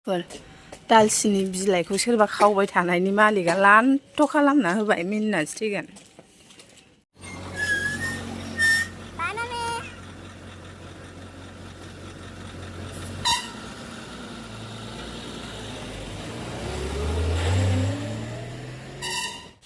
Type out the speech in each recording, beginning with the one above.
दालसिनि बिलाइखौ सोरबा खावबाय थानायनि मालिकआ लान्थ' खालामना होबाय मिनिनासो थैगोन।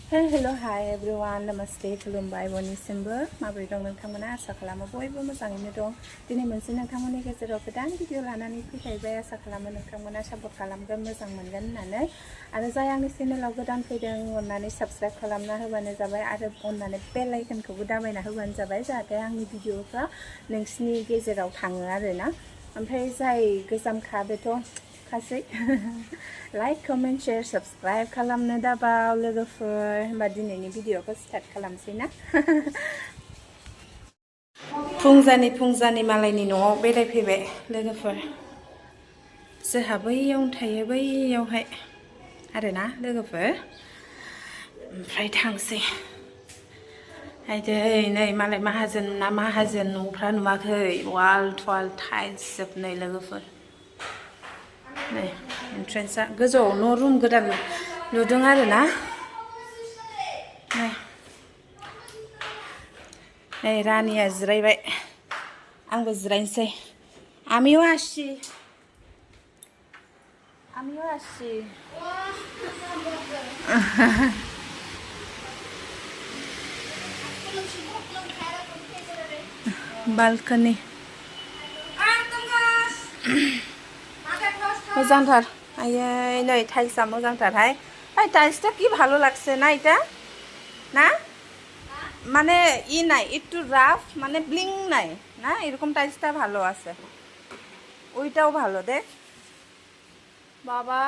हेल' हाय एभ्रिवान नमस्ते खुलुमबाय बयनिसिमबो माबोरै दं नोंथांमोना आसा खालामो बयबो मोजाङैनो दं। दिनै मोनसे नोंथांमोननि गेजेराव गोदान भिडिअ लानानै फैलायबाय। आसा खालामो नोंथांमोना सापर्ट खालामगोन मोजां मोनगोन होननानै। आरो जाय आंनि चेनेलाव गोदान फैदों अननानै साबस्क्राइब खालामना होबानो जाबाय आरो अननानै बेल आइकनखौबो दाबायना होबानो जाबाय जाहाथे आंनि भिडिअफ्रा नोंसिनि गेजेराव थाङो आरोना। ओमफ्राय जाय गोजामखा बेथ' खासै लाइक कमेन्ट शेयार साबस्क्राइब खालामनो दाबाव लोगोफोर। होमबा दिनैनि भिडिअखौ स्टार्ट खालामसै ना। फुंजानि मालायनि न'आव बेरायफैबाय लोगोफोर। जोंहा बैयावनो थायो बैयावहाय आरोना लोगोफोर। ओमफ्राय थांसै नै मालाय माहाजोन ना माहाजोन न'फ्रा नुवाखै वाल थवाल टाइल्स जोबनाय लोगोफोर। नै एन्ट्रेन्सआ गोजौआव न' रुम गोदान लुदों आरोना। नै रानिया जिरायबाय आंबो जिरायनोसै। आमिও আসছি बालकनी मोजांथार। आयै नै टाइल्सआ मोजांथारहाय। টাইলসটা কি ভালো লাগছে না এটা না মানে নাই একটু রাফ মানে ব্লিং নাই না এরকম টাইলসটা ভালো আছে। ওইটাও ভালো দেখ বাবা।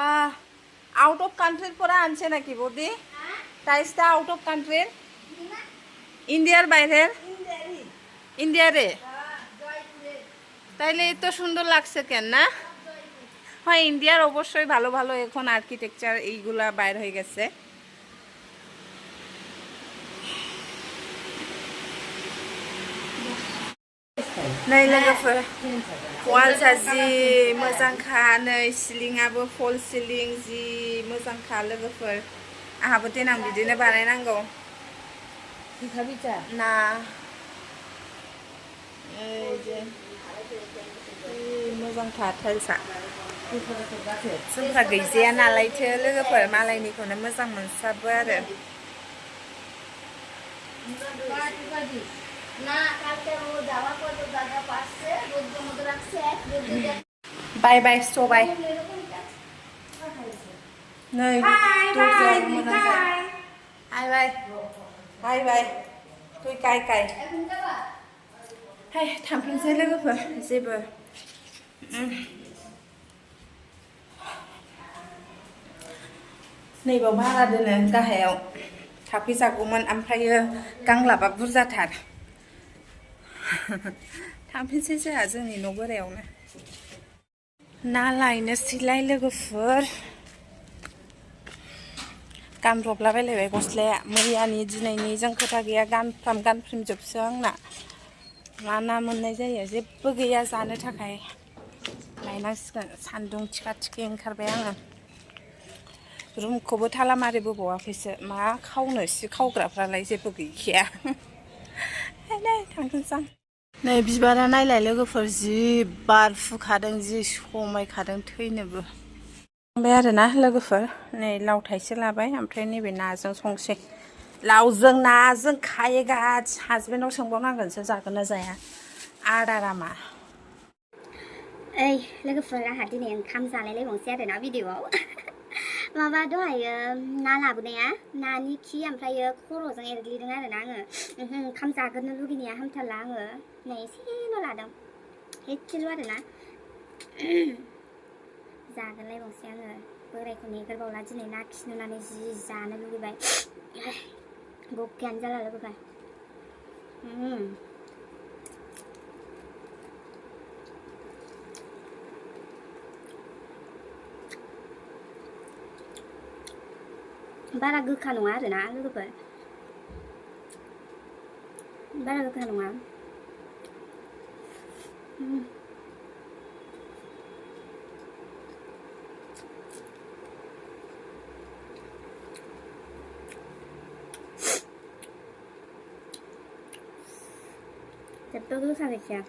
আউট অফ কান্ট্রির পরে আনছে নাকি বৌদি টাইলসটা? আউট অফ কান্ট্রির ইন্ডিয়ার বাইরের ইন্ডিয়ারে তাইলে এত সুন্দর লাগছে কেন না? হয় ইন্ডিয়ার অবশ্যই ভালো ভালো এখন আর্কিটেকচার এইগুলা বাইর হয়ে গেছে। नै लोगोफोर वालसा जि मोजांखा। नै सिलिंआबो फल सिलिं जि मोजांखा लोगोफोर। आंहाबो देनां बिदिनो बानायनांगौ ना। मोजांखा टाइल्सआ। जोंफ्रा गैजाया नालायथो लोगोफोर मालायनिखौनो मोजां मोनसाबो आरो। बाय बाय सबाय नै दरजायाबो मोजांथार। हाय बाय हाय बाय तुই काय काय हाय थांफिनसै लोगोफोर जेबो नैबाव भारा दोनो गाहायाव थाफैजागौमोन ओमफ्रायो गांलाबा बुरजाथार। थांफिनसै जोंहा जोंनि न' बोरायावनो। ना लायनोसैलाय लोगोफोर। गानब्रबलाबायलायबाय गस्लाया मैयानि दिनैनिजों खोथा गैया गानफ्रामजोबसो आंना। मा ना मोननाय जायो जेबो गैया जानो थाखाय लायनांसिगोन। सान्दुं थिखा थिखि ओंखारबाय आङो। रुमखौबो थाला मारिबो बावाखैसो मा खावनो सि खावग्राफ्रालाय जेबो गैखाया। नै थांफिनसै आं। नै बिबारा नायलाय लोगोफोर जि बार फुखादों जि समायखादों थैनोबो। ओमफ्राय आरोना लोगोफोर नै लाव थाइसे लाबाय ओमफ्राय नैबे नाजों संसै। लावजों नाजों खायगास हासबेन्डनाव सोंबावनांगोनसो जागोन ना जाया आदारा मा। ओइ लोगोफोर आंहा दिनै ओंखाम जालायलायबावनोसै आरोना भिडिअआव। माबा दहायो ना लाबोनाया नानि खि ओमफ्रायो खर'जों एरग्लिदों आरोना आङो। ओंखाम जाग्रोनो लुगैनाया हामथारला आङो। नै एसेल' लादों एसेल' आरोना। जागोनलायबावनोसै आङो। बोरायखौ नेगोरबावला दिनै ना खि नुनानै जि जानो लुगैबाय। बकेयानो जाला लोगोफोर। बारा गोखा नङा आरोना लोगोफोर। बारा गोखा नङा। जेबो गोसा गैखाया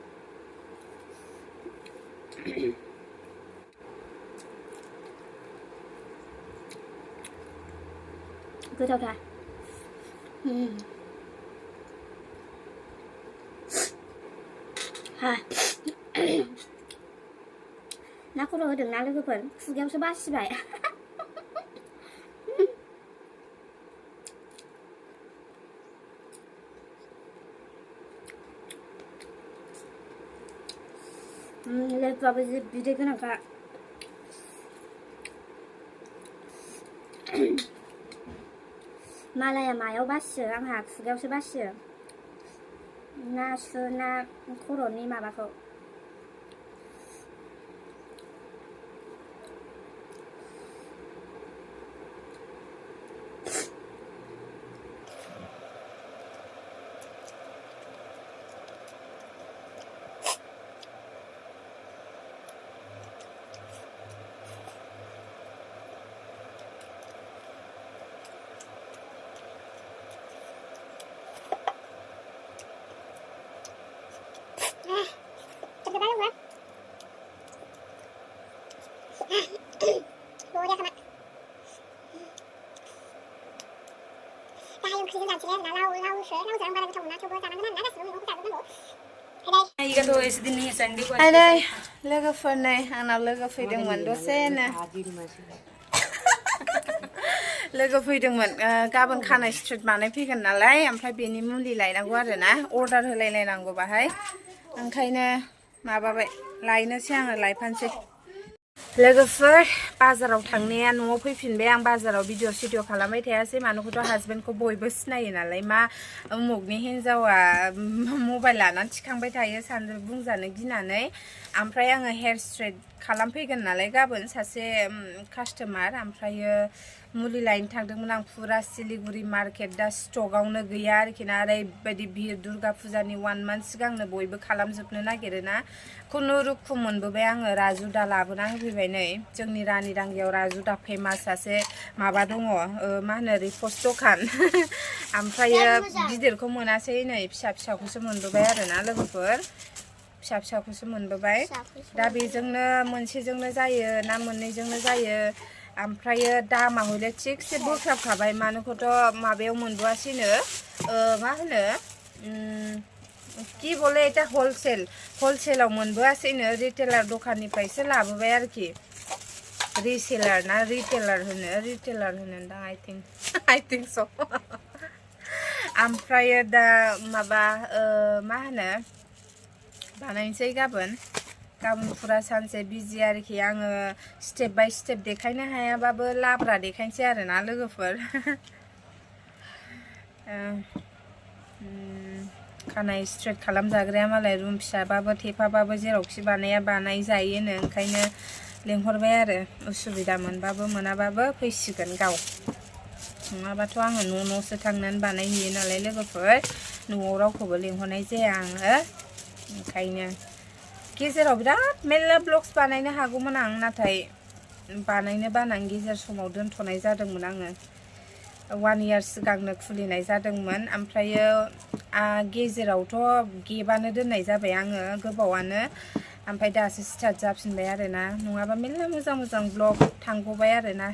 गोथावथार हा ना खर' होदोंना लोगोफोर खुगायावसो बासिबाय लेबुआबो जि बिदै गोनांखा मालाया मायाव बासियो आंहा खुगायावसो बासियो ना खर'नि माबाखौ आदै लोगोफोर नै आंनाव लोगो फैदोंमोन दसेनो लोगो फैदोंमोन गाबोन खानाय स्ट्रेट बानायफैगोन नालाय ओमफ्राय बेनि मुलि लायनांगौ आरोना अर्डार होलायलायनांगौ बाहाय ओंखायनो माबाबाय लायनोसै आङो लायफानोसै लोगोफोर बाजाराव थांनाया न'आव फैफिनबाय आं बाजाराव भिडिअ खालामबाय थायासै मानोखौथ' हासबेन्डखौ बयबो सिनायो नालाय मा उमुगनि हिन्जावा मबाइल लानानै थिखांबाय थायो बुंजानो गिनानै ओमफ्राय आङो हेयार स्ट्रेट खालामफैगोन नालाय गाबोन सासे कास्टमार ओमफ्रायो मुलि लायनो थांदोंमोन आं फुरा सिलिगुरि मार्केट दा स्टकआवनो गैया आरोखि ना ओरैबायदि भिर दुर्गा फुजानि 1 मान्थ सिगांनो बयबो खालामजोबनो नागिरोना खुनुरुखुम मोनबोबाय आङो राजु दा लाबोना होफैबाय नै जोंनि रानि रांगियाव राजु दा फेमास सासे माबा दङ मा होनो रिपस्ट दखान ओमफ्रायो गिदिरखौ मोनासै नै फिसा फिसाखौसो मोनबोबाय आरोना लोगोफोर फिसा फिसाखौसो मोनबोबाय दा बेजोंनो मोनसेजोंनो जायो ना मोननैजोंनो जायो ओमफ्रायो दामा हले थिगसे बोख्राबखाबाय मानोखौथ' माबायाव मोनबोआसैनो मा होनो कि बले এটা हलसेलाव मोनबोआसैनो रिटेलार दखाननिफ्रायसो लाबोबाय आरोखि रिसेलार ना रिटेलार होनो आइ थिंक स ओमफ्रायो दा माबा मा होनो बानायनोसै गाबोन फुरा सानसे बिजि आरोखि आङो स्टेप बाय स्टेप देखायनो हायाबाबो लाब्रा देखायनोसै आरोना लोगोफोर खानाय स्ट्रेट खालामजाग्राया मालाय रुम फिसाबाबो थेफाबाबो जेरावखि बानाय जायोनो ओंखायनो लेंहरबाय आरो उसुबिदा मोनबाबो मोनाबाबो फैसिगोन गाव नङाबाथ' आङो न'सो थांनानै बानायहैयो नालाय लोगोफोर न'आव रावखौबो लेंहरनाय जाया आङो ओंखायनो गेजेराव बिराद मेल्ला ब्लग्स बानायनो हागौमोन आं नाथाय बानायनो बानानै गेजेर समाव दोनथ'नाय जादोंमोन आङो 1 इयार सिगांनो खुलिनाय जादोंमोन ओमफ्रायो गेजेरावथ' गेबानो दोननाय जाबाय आङो गोबावानो ओमफ्राय दासो स्टार्ट जाफिनबाय आरोना नङाबा मेल्ला मोजां ब्लग थांगौबाय आरोना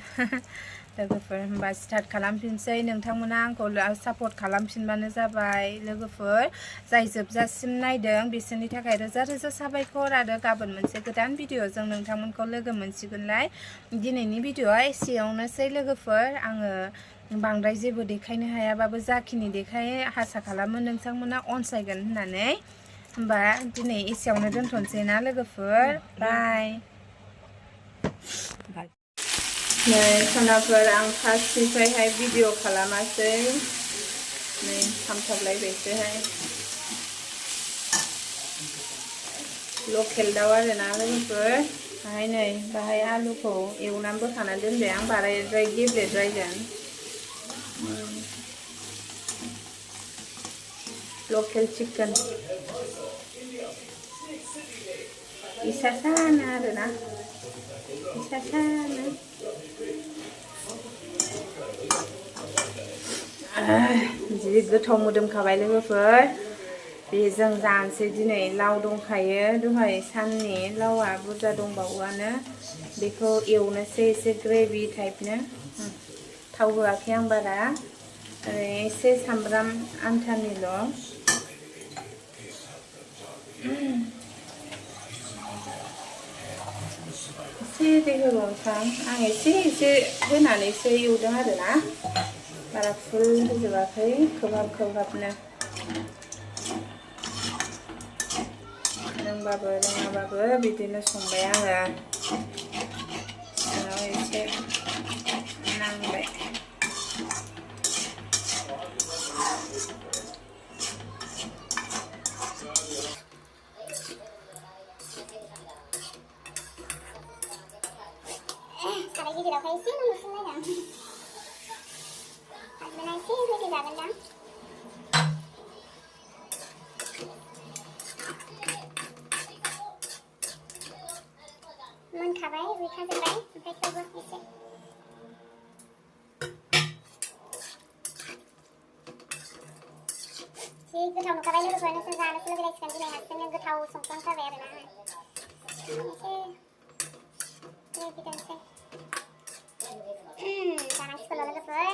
लोगोफोर होमबा स्टार्ट खालामफिनसै नोंथांमोना आंखौ सापर्ट खालामफिनबानो जाबाय लोगोफोर जाय जोबजासिम नायदों बिसोरनि थाखाय रोजा रोजा साबायखर आरो गाबोन मोनसे गोदान भिडिअजों नोंथांमोनखौ लोगो मोनसिगोनलाय दिनैनि भिडिअआ एसेयावनोसै लोगोफोर आङो बांद्राय जेबो देखायनो हायाबाबो जाखिनि देखायो आसा खालामो नोंथांमोना अनसायगोन होननानै होमबा दिनै एसेयावनो दोनथ'नोसै ना लोगोफोर बाय नै सनाफोर आं फार्स्टनिफ्रायहाय भिडिअ खालामासै नै खामथाबलायबायसोहाय लकेल दाउ आरोना लोगोफोर बाहाय आलुखौ एवनानै बोखानानै दोनबाय आं बाराद्राय गेब्लेद्रायगोन लकेल चिकेन इसासानो आरोना इसासानो जि गोथाव मोदोमखाबाय लोगोफोर बेजों जानोसै दिनै लाव दंखायो दहाय साननि लावआ बुरजा दंबावोआनो बेखौ एवनोसै एसे ग्रेभि टाइपनो थाव होआखै आं बारा एसे सामब्राम आन्थानिल' एसे दै होबावनोसां आं एसे होनानैसो एवदों आरोना बारा फुल होजोबाखै खोबहाबनो रोंबाबो रोङाबाबो बिदिनो संबाय आङो सिङाव एसे नांबाय साराय गिदिरावहाय एसे नांगौसोलायदां हासबेन्डआ एसे होदेरजागोनदां मोनखाबाय रुइखाजोब्बाय ओमफ्राय थेवबो एसे जि गोथाव नुखाबाय लोगोफोर नोंसोर जानोसो लुबैलायसिगोन दिनै हारसिंनो गोथाव संफ्लांथारबाय आरोना एसे ग्रेभि दोनसै जानांसिगौल' लोगोफोर